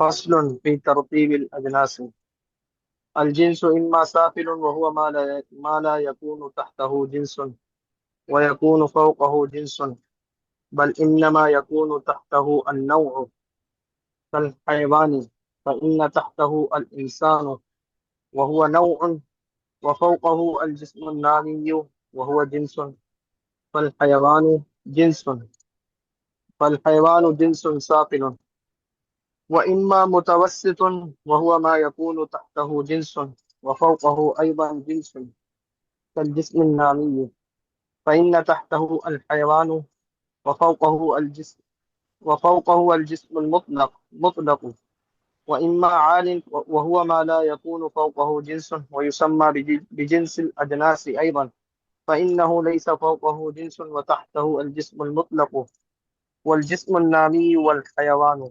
فصل في ترتيب الأجناس. الجنس إما سافل وهو ما لا يكون تحته جنس ويكون فوقه جنس، بل إنما يكون تحته النوع كالحيوان، فإن تحته الإنسان وهو نوع، وفوقه الجسم النامي وهو جنس. فالحيوان جنس فالحيوان جنس سافل، وإما متوسط وهو ما يكون تحته جنس وفوقه أيضا جنس كالجسم النامي، فإن تحته الحيوان وفوقه الجسم المطلق. وإما عال وهو ما لا يكون فوقه جنس ويسمى بجنس الأجناس أيضا، فإنه ليس فوقه جنس وتحته الجسم المطلق والجسم النامي والحيوان.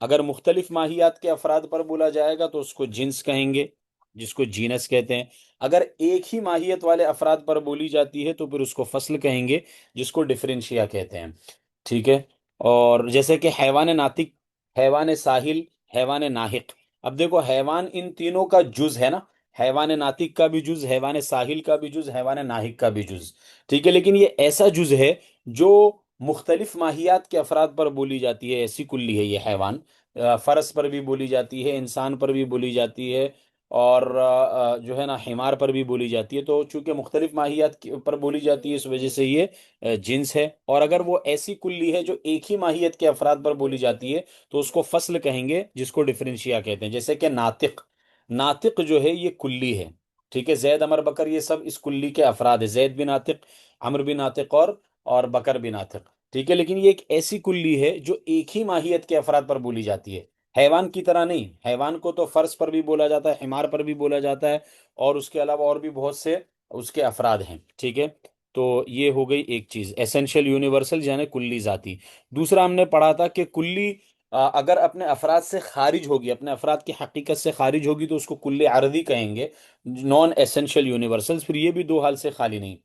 اگر مختلف ماہیات کے افراد پر بولا جائے گا تو اس کو جنس کہیں گے، جس کو جینس کہتے ہیں۔ اگر ایک ہی ماہیت والے افراد پر بولی جاتی ہے تو پھر اس کو فصل کہیں گے، جس کو ڈفرینشیا کہتے ہیں، ٹھیک ہے۔ اور جیسے کہ حیوان ناطق، حیوان ساحل، حیوان ناحق۔ اب دیکھو حیوان ان تینوں کا جز ہے نا، حیوان ناطق کا بھی جز، حیوان ساحل کا بھی جز، حیوان ناحق کا بھی جز، ٹھیک ہے۔ لیکن یہ ایسا جز ہے جو مختلف ماہیات کے افراد پر بولی جاتی ہے، ایسی کلی ہے یہ حیوان۔ فرس پر بھی بولی جاتی ہے، انسان پر بھی بولی جاتی ہے، اور جو ہے نا حمار پر بھی بولی جاتی ہے۔ تو چونکہ مختلف ماہیات پر بولی جاتی ہے اس وجہ سے یہ جنس ہے۔ اور اگر وہ ایسی کلی ہے جو ایک ہی ماہیت کے افراد پر بولی جاتی ہے تو اس کو فصل کہیں گے، جس کو ڈفرینشیا کہتے ہیں۔ جیسے کہ ناطق، ناطق جو ہے یہ کلی ہے، ٹھیک ہے۔ زید، امر، بکر یہ سب اس کلی کے افراد ہے، زید بھی ناطق، عمر بھی ناطق، اور بکر بھی ناطق، ٹھیک ہے۔ لیکن یہ ایک ایسی کلی ہے جو ایک ہی ماہیت کے افراد پر بولی جاتی ہے، حیوان کی طرح نہیں۔ حیوان کو تو فرس پر بھی بولا جاتا ہے، حمار پر بھی بولا جاتا ہے، اور اس کے علاوہ اور بھی بہت سے اس کے افراد ہیں، ٹھیک ہے۔ تو یہ ہو گئی ایک چیز، ایسینشیل یونیورسل یعنی کلی ذاتی۔ دوسرا ہم نے پڑھا تھا کہ کلی اگر اپنے افراد سے خارج ہوگی، اپنے افراد کی حقیقت سے خارج ہوگی تو اس کو کلی عرضی کہیں گے، نان ایسینشیل یونیورسلز۔ پھر یہ بھی دو حال سے خالی نہیں،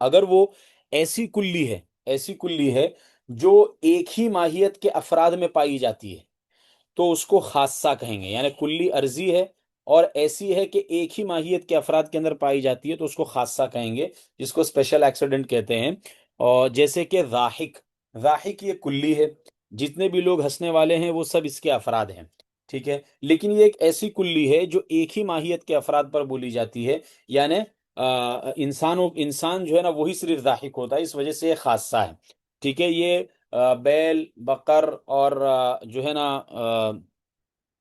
اگر وہ ایسی کلی ہے، ایسی کلی ہے جو ایک ہی ماہیت کے افراد میں پائی جاتی ہے تو اس کو خاصہ کہیں گے، یعنی کلی عرضی ہے اور ایسی ہے کہ ایک ہی ماہیت کے افراد کے اندر پائی جاتی ہے تو اس کو خاصہ کہیں گے، جس کو اسپیشل ایکسیڈنٹ کہتے ہیں۔ اور جیسے کہ ضاحک، ضاحک یہ کلی ہے، جتنے بھی لوگ ہنسنے والے ہیں وہ سب اس کے افراد ہیں، ٹھیک ہے۔ لیکن یہ ایک ایسی کلی ہے جو ایک ہی ماہیت کے افراد پر بولی جاتی ہے، یعنی انسان جو ہے نا وہی صرف ضاحک ہوتا ہے، اس وجہ سے یہ خاصہ ہے، ٹھیک ہے۔ یہ بیل، بقر، اور جو ہے نا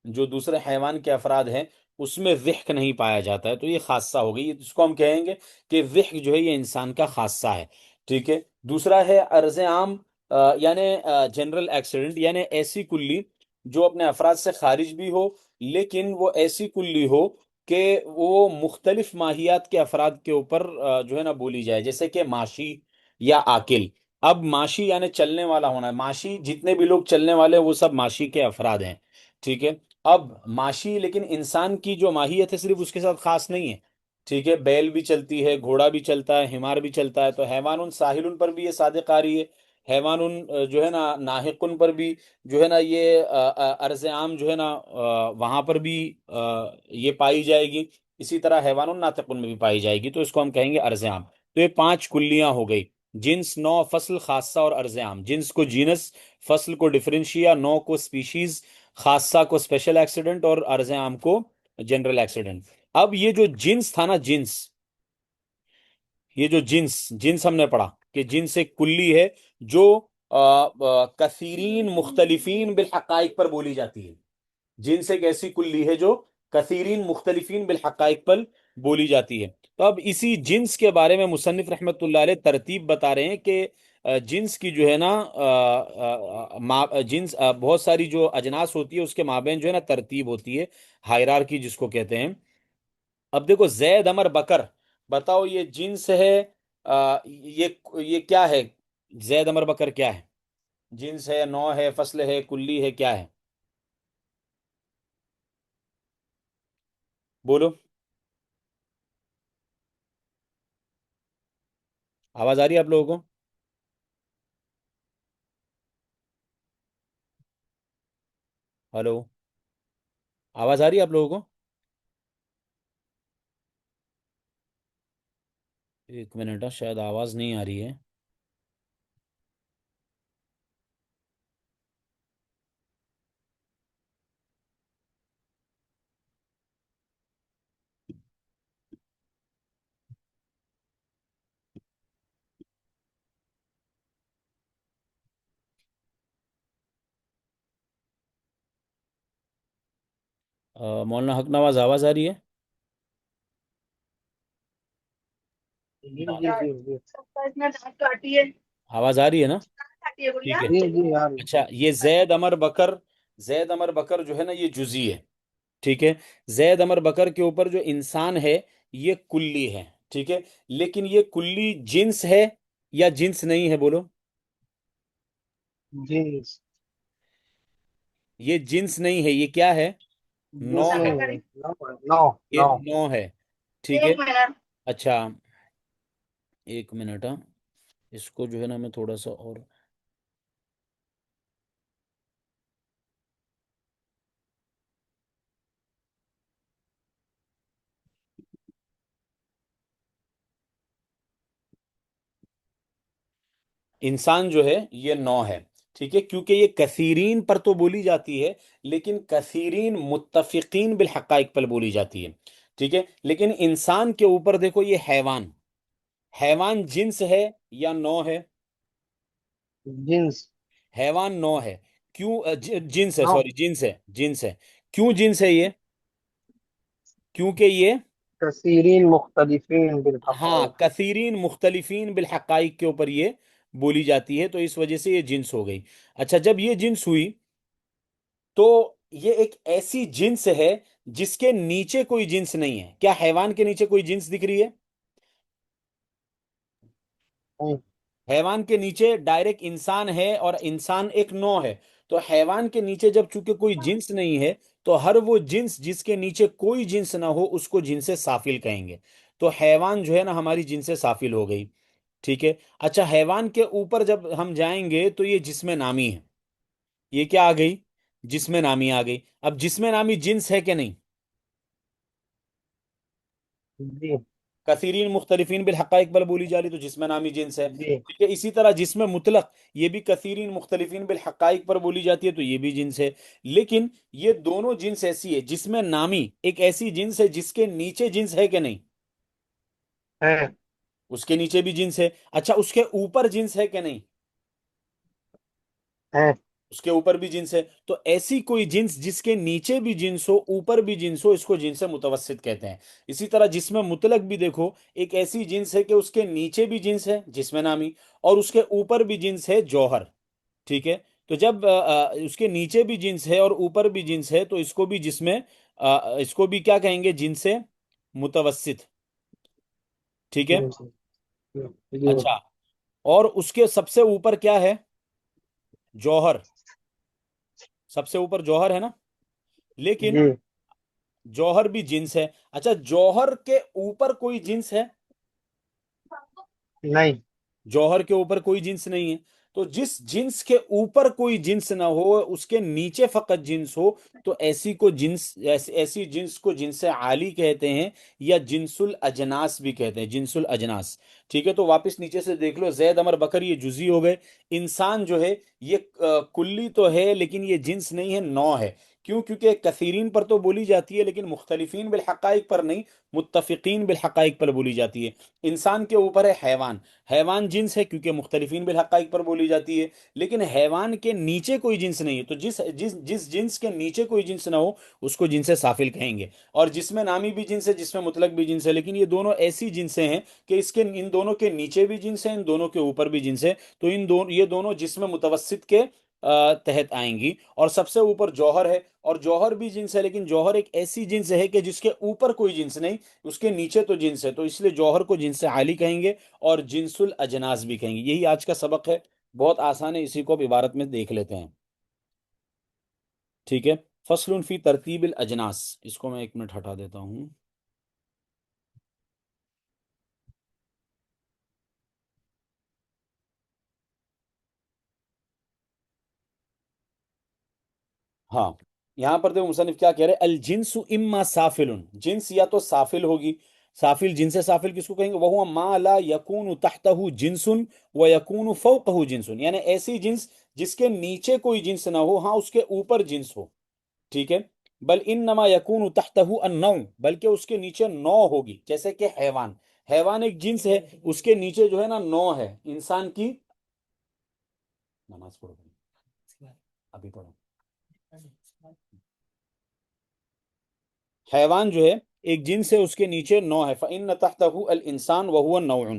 جو دوسرے حیوان کے افراد ہیں اس میں ضحک نہیں پایا جاتا ہے، تو یہ خاصہ ہو گئی، اس کو ہم کہیں گے کہ ضحک جو ہے یہ انسان کا خاصہ ہے، ٹھیک ہے۔ دوسرا ہے عرض عام، یعنی جنرل ایکسیڈنٹ، یعنی ایسی کلی جو اپنے افراد سے خارج بھی ہو لیکن وہ ایسی کلی ہو کہ وہ مختلف ماہیات کے افراد کے اوپر جو ہے نا بولی جائے، جیسے کہ ماشی یا آکل۔ اب ماشی یعنی چلنے والا ہونا ہے، ماشی جتنے بھی لوگ چلنے والے ہیں وہ سب ماشی کے افراد ہیں، ٹھیک ہے۔ اب ماشی لیکن انسان کی جو ماہیت ہے صرف اس کے ساتھ خاص نہیں ہے، ٹھیک ہے۔ بیل بھی چلتی ہے، گھوڑا بھی چلتا ہے، حمار بھی چلتا ہے، تو حیوان ساحل پر بھی یہ صادق آ رہی ہے، حیوان جو ہے نا ناحقن پر بھی جو ہے نا یہ عرض عام جو ہے نا وہاں پر بھی یہ پائی جائے گی، اسی طرح حیوان ناطقن میں بھی پائی جائے گی، تو اس کو ہم کہیں گے عرض عام۔ تو یہ پانچ کلیاں ہو گئی، جنس، نو، فصل، خاصہ اور عرض عام۔ جنس کو جینس، فصل کو ڈفرینشیا، نو کو سپیشیز، خاصہ کو اسپیشل ایکسیڈنٹ، اور عرض عام کو جنرل ایکسیڈنٹ۔ اب یہ جو جنس تھا نا، جنس، یہ جو جنس، جنس ہم نے پڑھا کہ جنس ایک کلی ہے جو کثیرین مختلفین بالحقائق پر بولی جاتی ہے۔ جنس ایک ایسی کلی ہے جو کثیرین مختلفین بالحقائق پر بولی جاتی ہے۔ تو اب اسی جنس کے بارے میں مصنف رحمت اللہ علیہ ترتیب بتا رہے ہیں کہ جنس کی جو ہے نا جنس بہت ساری جو اجناس ہوتی ہے اس کے مابین جو ہے نا ترتیب ہوتی ہے، ہائرارکی جس کو کہتے ہیں۔ اب دیکھو زید، امر، بکر، بتاؤ یہ جنس ہے، یہ کیا ہے؟ زید، امر، بکر کیا ہے؟ جنس ہے، نوع ہے، فصل ہے، کلی ہے، کیا ہے؟ بولو، آواز آ رہی ہے آپ لوگوں کو؟ ہلو، آواز آ رہی ہے آپ لوگوں کو؟ ایک منٹ، شاید آواز نہیں آ رہی ہے۔ مولانا حق نواز، آواز آ رہی ہے؟ جی جی جی آواز آ رہی ہے نا؟ ٹھیک ہے۔ جی جی جی یار اچھا، یہ زید، امر، بکر، زید، امر، بکر جو ہے نا یہ جزئی ہے، ٹھیک ہے۔ زید، امر، بکر کے اوپر جو انسان ہے یہ کلی ہے، ٹھیک ہے۔ لیکن یہ کلی جنس ہے یا جنس نہیں ہے؟ بولو، جی یہ جنس نہیں ہے، یہ کیا ہے؟ نو جنس ہے، نہیں ہے، نو یہ نو نو ہے، ٹھیک ہے؟ اچھا ایک منٹ، ہاں اس کو جو ہے نا میں تھوڑا سا اور، انسان جو ہے یہ نو ہے، ٹھیک ہے؟ کیونکہ یہ کثیرین پر تو بولی جاتی ہے، لیکن کثیرین متفقین بالحقائق پر بولی جاتی ہے، ٹھیک ہے؟ لیکن انسان کے اوپر دیکھو، یہ حیوان، حیوان جنس ہے یا نو ہے؟ جنس حیوان نو ہے، کیوں جنس ہے، نو سوری جنس ہے، جنس ہے، کیوں جنس ہے یہ؟ کیونکہ یہ، کثیرین مختلفین ہاں بالحقائق. کثیرین مختلفین بالحقائق کے اوپر یہ بولی جاتی ہے، تو اس وجہ سے یہ جنس ہو گئی۔ اچھا جب یہ جنس ہوئی تو یہ ایک ایسی جنس ہے جس کے نیچے کوئی جنس نہیں ہے، کیا حیوان کے نیچے کوئی جنس دکھ رہی ہے؟ نہیں حیوان کے نیچے ڈائریکٹ انسان ہے، اور انسان ایک نو ہے، تو حیوان کے نیچے جب چونکہ کوئی جنس نہیں ہے، تو ہر وہ جنس جس کے نیچے کوئی جنس نہ ہو اس کو جنس سافل کہیں گے، تو حیوان جو ہے نا ہماری جنس سافل ہو گئی، ٹھیک ہے؟ اچھا حیوان کے اوپر جب ہم جائیں گے تو یہ جسم نامی ہے، یہ کیا آ گئی؟ جسم نامی آ گئی۔ اب جسم نامی جنس ہے کہ نہیں؟ جی کثیرین مختلفین بالحقائق بل بولی جا رہی تو جسم نامی جنس ہے، جی ٹھیک ہے؟ اسی طرح جسم مطلق یہ بھی کثیرین مختلفین بالحقائق پر بولی جاتی ہے تو یہ بھی جنس ہے، لیکن یہ دونوں جنس ایسی ہے، جسم نامی ایک ایسی جنس ہے جس کے نیچے جنس ہے کہ نہیں؟ ہے اس کے نیچے بھی جنس ہے، اچھا اس کے اوپر جنس ہے کہ نہیں؟ ہے اس کے اوپر بھی جنس ہے، تو ایسی کوئی جنس جس کے نیچے بھی جنس ہو اوپر بھی جنس ہو اس کو جنس متوسط کہتے ہیں۔ اسی طرح جسم مطلق بھی دیکھو، ایک ایسی جنس ہے کہ اس کے نیچے بھی جنس ہے جسم نامی، اور اس کے اوپر بھی جنس ہے جوہر، ٹھیک ہے؟ تو جب اس کے نیچے بھی جنس ہے اور اوپر بھی جنس ہے تو اس کو بھی اس کو بھی کیا کہیں گے؟ جنس متوسط، ٹھیک ہے؟ جنس. جی اچھا اور اس کے سب سے اوپر کیا ہے؟ جوہر، سب سے اوپر جوہر ہے نا، لیکن جی جوہر بھی جنس ہے۔ اچھا جوہر کے اوپر کوئی جنس ہے؟ نہیں جوہر کے اوپر کوئی جنس نہیں ہے، تو جس جنس کے اوپر کوئی جنس نہ ہو اس کے نیچے فقط جنس ہو تو ایسی جنس کو جنس عالی کہتے ہیں، یا جنس الاجناس بھی کہتے ہیں، جنس الاجناس، ٹھیک ہے؟ تو واپس نیچے سے دیکھ لو، زید امر بکر یہ جزئی ہو گئے، انسان جو ہے یہ کلی تو ہے لیکن یہ جنس نہیں ہے، نو ہے، کیوں؟ کیونکہ کثیرین پر تو بولی جاتی ہے لیکن مختلفین بالحقائق پر نہیں، متفقین بالحقائق پر بولی جاتی ہے۔ انسان کے اوپر ہے حیوان، حیوان جنس ہے کیونکہ مختلفین بالحقائق پر بولی جاتی ہے، لیکن حیوان کے نیچے کوئی جنس نہیں ہے، تو جس جنس کے نیچے کوئی جنس نہ ہو اس کو جنس سافل کہیں گے۔ اور جسم نامی بھی جنس ہے، جسم مطلق بھی جنس ہے، لیکن یہ دونوں ایسی جنسیں ہیں کہ ان دونوں کے نیچے بھی جنس ہے، ان دونوں کے اوپر بھی جنس ہے، تو یہ دونوں جسم متوسط کے تحت آئیں گی۔ اور سب سے اوپر جوہر ہے، اور جوہر بھی جنس ہے، لیکن جوہر ایک ایسی جنس ہے کہ جس کے اوپر کوئی جنس نہیں، اس کے نیچے تو جنس ہے، تو اس لیے جوہر کو جنس عالی کہیں گے اور جنس الاجناس بھی کہیں گے۔ یہی آج کا سبق ہے، بہت آسان ہے، اسی کو اب عبارت میں دیکھ لیتے ہیں، ٹھیک ہے؟ فصل فی ترتیب الاجناس، اس کو میں ایک منٹ ہٹا دیتا ہوں۔ ہاں یہاں پر دیکھو مصنف کیا کہہ رہے ہیں، الجنس اما سافل، جنس یا تو سافل ہوگی، سافل جنس سافل کس کو کہیں گے؟ وہ ما لا یکون تحتہ جنس و یکون فوقہ جنس، یعنی ایسی جنس جس کے نیچے کوئی جنس نہ ہو، ہاں اس کے اوپر جنس ہو، ٹھیک ہے؟ بل انما یکون تحتہ النوع، بلکہ اس کے نیچے نو ہوگی، جیسے کہ حیوان، حیوان ایک جنس ہے، اس کے نیچے جو ہے نا نو ہے، انسان کی نماز پڑھو، ابھی پڑھو، حیوان جو ہے ایک جنس ہے، اس کے نیچے نو ہے، فإن تحته الانسان وهو نوع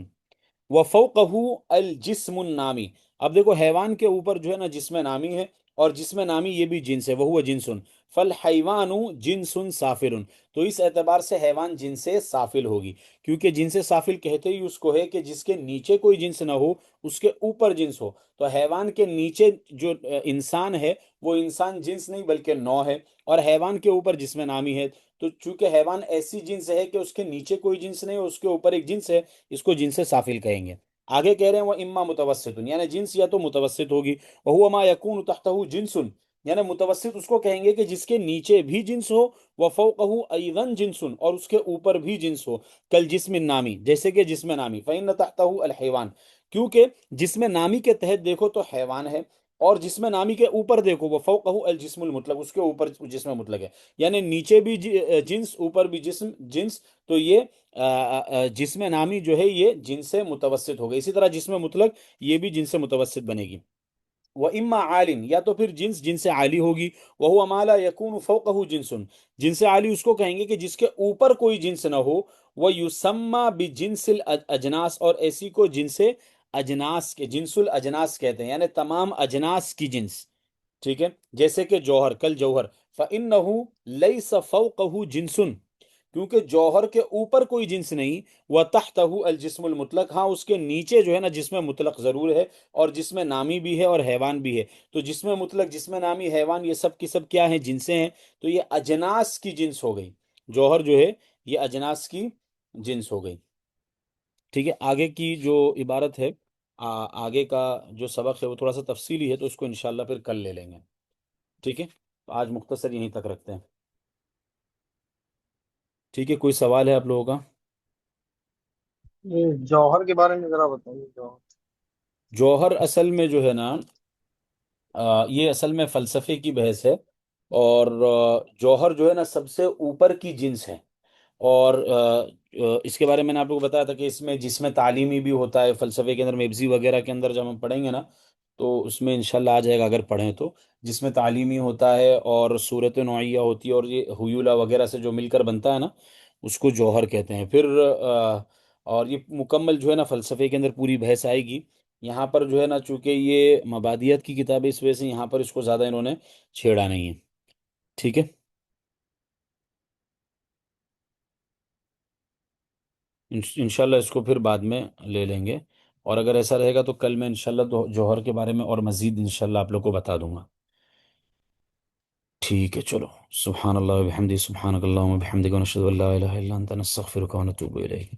وفوقه الجسم النامی۔ اب دیکھو حیوان کے اوپر جو ہے نا جسم نامی ہے، اور جسم نامی یہ بھی جنس ہے، وہ جنسن، فل حیوان جنسن سافل، تو اس اعتبار سے حیوان جنس سے سافل ہوگی، کیونکہ جنس سافل کہتے ہی اس کو ہے کہ جس کے نیچے کوئی جنس نہ ہو، اس کے اوپر جنس ہو، تو حیوان کے نیچے جو انسان ہے وہ انسان جنس نہیں بلکہ نوع ہے، اور حیوان کے اوپر جسم نامی ہے، تو چونکہ حیوان ایسی جنس ہے کہ اس کے نیچے کوئی جنس نہیں اور اس کے اوپر ایک جنس ہے، اس کو جنس سافل کہیں گے۔ آگے کہہ رہے ہیں وہ اما متوسط، یعنی جنس یا تو متوسط ہوگی، وہو ما یکون تحتہ جنس، یعنی متوسط اس کو کہیں گے کہ جس کے نیچے بھی جنس ہو، وفوقہ ایضا جنس، اور اس کے اوپر بھی جنس ہو، کل جسم نامی، جیسے کہ جسم نامی، فإن تحتہ الحیوان، کیونکہ جسم نامی کے تحت دیکھو تو حیوان ہے، اور جسم نامی کے اوپر دیکھو وہ فوقہ الجسم المطلق، اس کے اوپر جسم مطلق ہے، یعنی نیچے بھی جنس، اوپر بھی جسم جنس، تو یہ جسم نامی جو ہے یہ جنس سے متوسط ہوگا، اسی طرح جسم مطلق یہ بھی جنس سے متوسط بنے گی۔ وہ اما عالن، یا تو پھر جنس جن سے عالی ہوگی، وہ ما لا یکون فوقہ جنس، جن سے عالی اس کو کہیں گے کہ جس کے اوپر کوئی جنس نہ ہو، وہ یسمى بجنس الاجناس، اور ایسی کو جنس اجناس کے جنس الاجناس کہتے ہیں، یعنی تمام اجناس کی جنس، ٹھیک ہے، جیسے کہ جوہر، کل جوہر، فإنه ليس فوقه جنس، کیونکہ جوہر کے اوپر کوئی جنس نہیں، وتحته الجسم المطلق، ہاں اس کے نیچے جو ہے نا جسم مطلق ضرور ہے، اور جسم نامی بھی ہے اور حیوان بھی ہے، تو جسم مطلق، جسم نامی، حیوان، یہ سب کی سب کیا ہیں؟ جنسیں ہیں، تو یہ اجناس کی جنس ہو گئی، جوہر جو ہے یہ اجناس کی جنس ہو گئی، ٹھیک ہے۔ آگے کی جو عبارت ہے، آگے کا جو سبق ہے وہ تھوڑا سا تفصیلی ہے، تو اس کو انشاءاللہ پھر کل لے لیں گے، ٹھیک ہے، تو آج مختصر یہیں تک رکھتے ہیں، ٹھیک ہے، کوئی سوال ہے آپ لوگوں کا؟ یہ جوہر کے بارے میں ذرا بتائیے، جوہر۔ جوہر اصل میں جو ہے نا، یہ اصل میں فلسفے کی بحث ہے، اور جوہر جو ہے نا سب سے اوپر کی جنس ہے، اور اس کے بارے میں نے آپ کو بتایا تھا کہ اس میں جسم تعلیمی بھی ہوتا ہے، فلسفے کے اندر میبزی وغیرہ کے اندر جب ہم پڑھیں گے نا تو اس میں انشاءاللہ آ جائے گا اگر پڑھیں تو، جسم تعلیمی ہوتا ہے اور صورت نوعیہ ہوتی ہے، اور یہ حیولہ وغیرہ سے جو مل کر بنتا ہے نا اس کو جوہر کہتے ہیں، پھر اور یہ مکمل جو ہے نا فلسفے کے اندر پوری بحث آئے گی، یہاں پر جو ہے نا چونکہ یہ مبادیت کی کتاب ہے اس وجہ سے یہاں پر اس کو زیادہ انہوں نے چھیڑا نہیں ہے، ٹھیک ہے، انشاءاللہ اس کو پھر بعد میں لے لیں گے، اور اگر ایسا رہے گا تو کل میں انشاءاللہ جوہر کے بارے میں اور مزید انشاءاللہ آپ لوگ کو بتا دوں گا، ٹھیک ہے، چلو، سبحان اللہ و بحمدہ، سبحانک اللہم و بحمدک، ونشہد ان لا الہ الا انت، نستغفرک و نتوب الیک۔